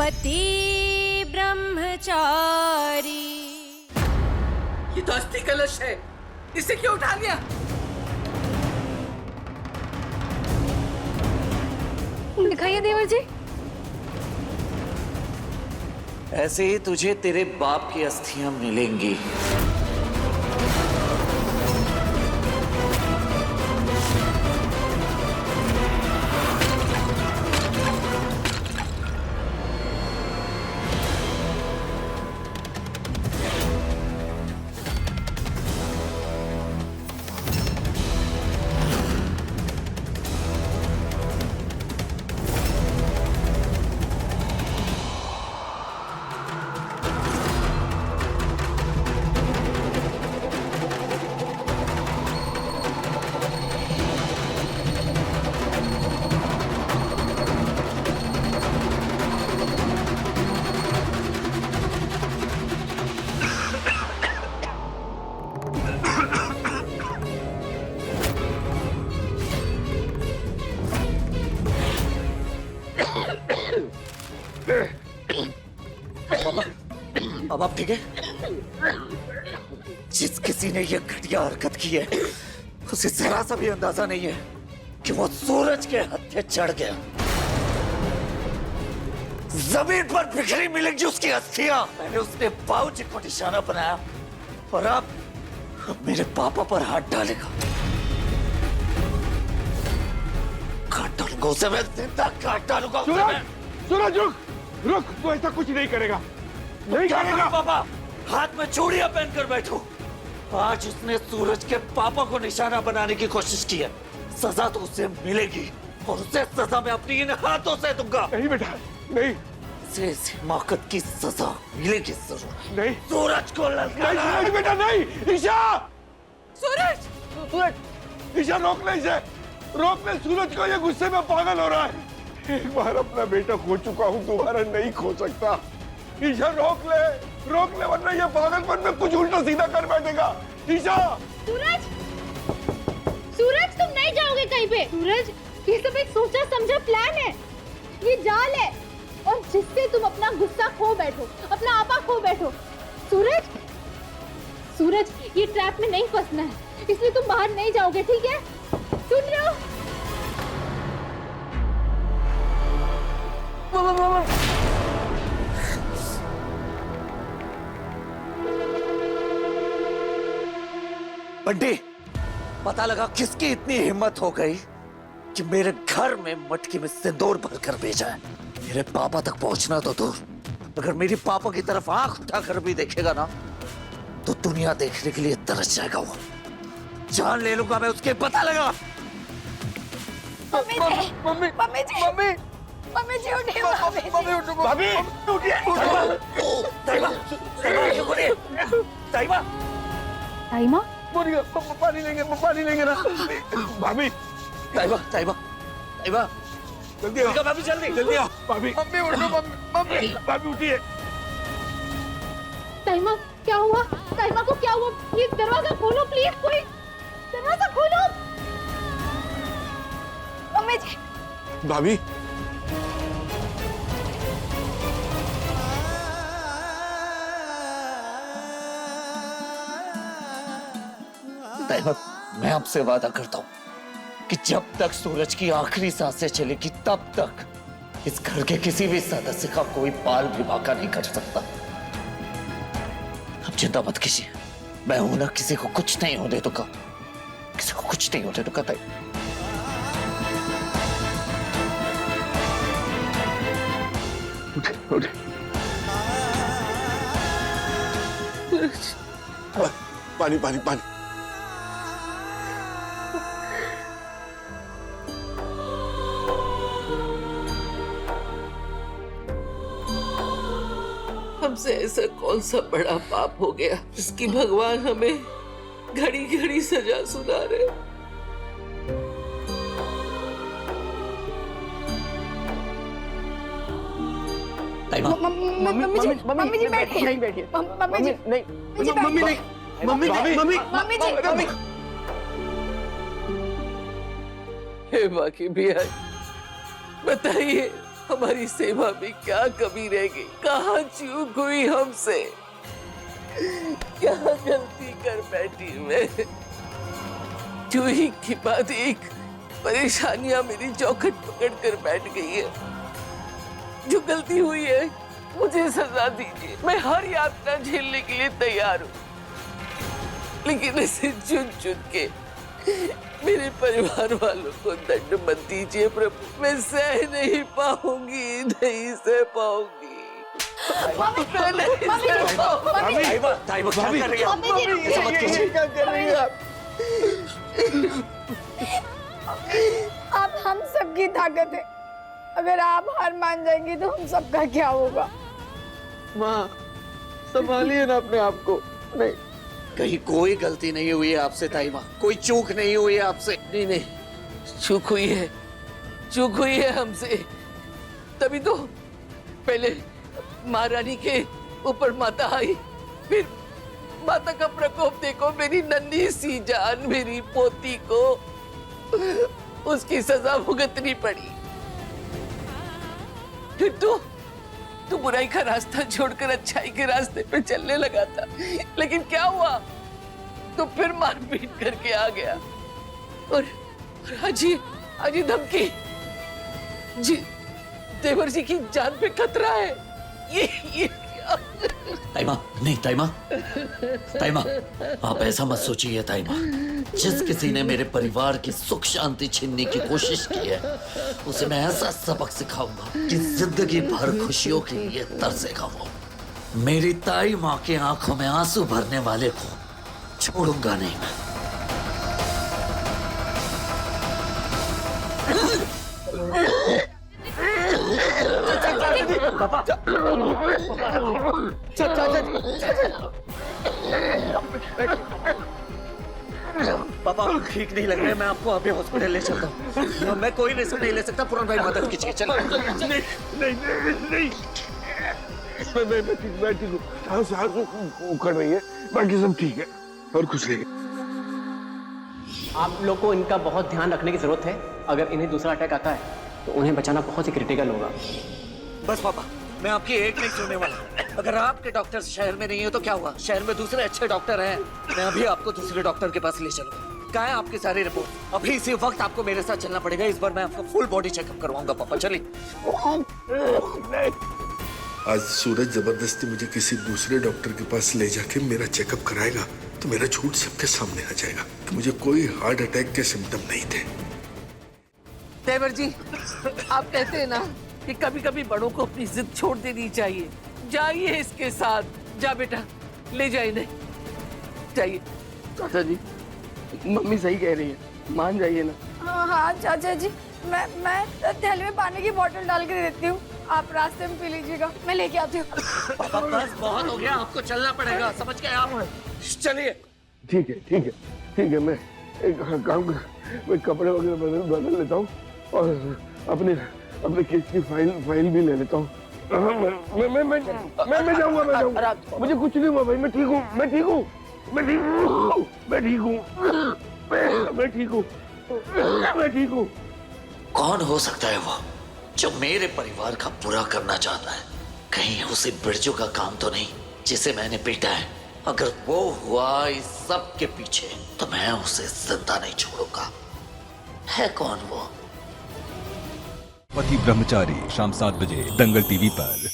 पति ब्रह्मचारी। ये तो अस्थि कलश है, इसे क्यों उठा लिया? दिखाइए देवर जी। ऐसे ही तुझे तेरे बाप की अस्थियां मिलेंगी। अब आप ठीक है? जिस किसी ने यह घटिया हरकत की है उसे जरा सा भी अंदाजा नहीं है कि वो सूरज के हत्थे चढ़ गया। जमीन पर बिखरी मिलेंगी उसकी अस्थियां। मैंने उसने बाबूजी को निशाना बनाया और अब मेरे पापा पर हाथ डालेगा। काट डालूंगा उसे, मैं जिंदा काट डालूंगा उसे। सूरज रुक रुक, तू ऐसा कुछ नहीं करेगा, नहीं करेगा। पापा हाथ में चूड़ियां पहनकर बैठो। आज उसने सूरज के पापा को निशाना बनाने की कोशिश की है, सजा तो उसे मिलेगी और उसे सजा मैं अपनी इन हाथों से दूंगा। नहीं बेटा नहीं, इसे इस हिमाकत की सजा मिलेगी जरूर। नहीं सूरज को ललकारा। नहीं बेटा नहीं। ईशा, सूरज! सूरज, ईशा रोक ले इसे, रोक ले। सूरज को ये गुस्से में पागल हो रहा है। एक बार अपना बेटा खो चुका हूँ, दोबारा नहीं खो सकता। ईशा रोक ले वरना ये पागलपन में कुछ उल्टा सीधा कर बैठेगा। ईशा! सूरज, सूरज तुम नहीं जाओगे कहीं पे। सूरज, ये सब एक सोचा समझा प्लान है, ये जाल है और जिससे तुम अपना गुस्सा खो बैठो, अपना आपा खो बैठो। सूरज, सूरज ये ट्रैप में नहीं फंसना है, इसलिए तुम बाहर नहीं जाओगे, ठीक है? सुन रहे हो? बंटी, पता लगा किसकी इतनी हिम्मत हो गई कि मेरे घर में मटकी में सिंदूर भरकर भेजा है। मेरे पापा तक पहुंचना तो दूर, अगर मेरी पापा की तरफ आंख उठाकर भी देखेगा ना तो दुनिया देखने के लिए तरस जाएगा। वो जान ले लूंगा मैं उसके, पता लगा। मम्मी जी, मम्मी जी, मम्मी जी उठिए, मम्मी उठो, भाभी उठिए। ताइमा, ताइमा, पानी लेंगे ना। भाभी, ताइमा, जल्दी आओ भाभी, जल्दी आओ। भाभी, मम्मी उठो, भाभी उठिए। ताइमा क्या हुआ? ताइमा को क्या हुआ? प्लीज दरवाजा खोलो, प्लीज कोई दरवाजा खोलो। मम्मी जी, भाभी, ताइमा, मैं आपसे वादा करता हूं कि जब तक सूरज की आखिरी सांसें चलेगी तब तक इस घर के किसी भी सदस्य का कोई बाल भी बांका नहीं कर सकता। अब चिंता मत कीजिए, मैं हूं ना, किसी को कुछ नहीं होने दूंगा, किसी को कुछ नहीं होने दूंगा। उठे। पानी। हमसे ऐसा कौन सा बड़ा पाप हो गया जिसकी भगवान हमें घड़ी घड़ी सजा सुना रहे। मम्मी जी बैठिए, नहीं बैठिए। मम्मी जी नहीं, मम्मी जी। हे बाकी भी है, बताइए हमारी सेवा में क्या कमी रह गई, कहाँ चूक हुई हमसे, क्या गलती कर बैठी मैं। जो एक के बाद एक परेशानियां मेरी चौखट पकड़ कर बैठ गई है। जो गलती हुई है मुझे सजा दीजिए, मैं हर यातना झेलने के लिए तैयार हूँ, लेकिन इसे चुन चुन के मेरे परिवार वालों को दंड मत दीजिए प्रभु। मैं सह नहीं पाऊंगी, नहीं सह पाऊंगी, मैं नहीं सह पाऊंगी। ताइमा क्या कर रही है? ऐसा मत कीजिए। क्या कर रही है आप हम सबकी ताकत है। अगर आप हार मान जाएंगी तो हम सबका क्या होगा? माँ, संभालिए ना अपने आप को। नहीं, कहीं कोई गलती नहीं हुई है आपसे ताइमा, कोई चूक नहीं हुई है आपसे। नहीं नहीं, चूक हुई है, चूक हुई है हमसे। तभी तो पहले महारानी के ऊपर माता आई, फिर माता का प्रकोप देखो, मेरी नन्ही सी जान, मेरी पोती को उसकी सजा भुगतनी पड़ी। फिर तू बुराई का रास्ता छोड़कर अच्छाई के रास्ते पे चलने लगा था, लेकिन क्या हुआ? तो फिर मारपीट करके आ गया और आज ही धमकी जी, देवर जी की जान पे खतरा है। ये क्या? ताइमा, नहीं ताइमा, ताइमा, आप ऐसा मत सोचिए ताइमा। जिस किसी ने मेरे परिवार की सुख शांति छीनने की कोशिश की है, उसे मैं ऐसा सबक सिखाऊंगा कि जिंदगी भर खुशियों के लिए तरसेगा वो। मेरी ताई माँ की आंखों में आंसू भरने वाले को छोड़ूंगा नहीं मैं। पापा ठीक नहीं लग रहा है, मैं आपको अभी हॉस्पिटल ले चलता हूँ। मैं कोई रिस्क नहीं ले सकता, पूरन भाई मदद कीजिए। चलो नहीं। मैं ठीक हूँ। सांस उखड़ रही है, बाकी सब ठीक है और कुछ नहीं। आप लोग को इनका बहुत ध्यान रखने की जरूरत है। अगर इन्हें दूसरा अटैक आता है तो उन्हें बचाना बहुत ही क्रिटिकल होगा। बस पापा, मैं आपकी एक नहीं सुनने वाला। अगर आपके डॉक्टर शहर में नहीं है तो क्या हुआ? शहर में दूसरे अच्छे डॉक्टर हैं। मैं अभी आपको दूसरे डॉक्टर के पास ले चलूंगा। कहाँ है आपकी सारी रिपोर्ट? अभी इसी वक्त आपको मेरे साथ चलना पड़ेगा। इस बार मैं आपका फुल बॉडी चेकअप करवाऊंगा पापा, चलिए। आज सूरज जबरदस्ती मुझे किसी दूसरे डॉक्टर के पास ले जाके मेरा चेकअप कराएगा तो मेरा झूठ सबके सामने आ जाएगा कि मुझे कोई हार्ट अटैक के सिम्टम नहीं थे। देवर जी, आप कहते हैं ना कि कभी कभी बड़ों को अपनी जिद छोड़ देनी चाहिए। जाइए इसके साथ, जा बेटा, ले जाइए। नहीं जाइए। चाचा जी, मम्मी सही कह रही है, मान जाइए ना। हाँ चाचा जी, मैं थैले में पानी की बोतल डाल के दे देती हूँ, आप रास्ते में पी लीजिएगा, मैं लेके आती हूँ। पापा बस बहुत हो गया, आपको चलना पड़ेगा, समझ गए आप? चलिए। ठीक है। मैं एक काम कर, मैं कपड़े वगैरह बदल लेता हूँ और अपने केस की फाइल भी ले लेता हूँ। मैं जाऊँगा। मुझे कुछ नहीं हुआ भाई, मैं ठीक हूँ। कौन हो सकता है वो जो मेरे परिवार का बुरा करना चाहता है? कहीं उसे बिरजू का काम तो नहीं जिसे मैंने पीटा है? अगर वो हुआ इस सब के पीछे तो मैं उसे जिंदा नहीं छोड़ूंगा। है कौन वो? पति ब्रह्मचारी, शाम 7 बजे दंगल टीवी पर।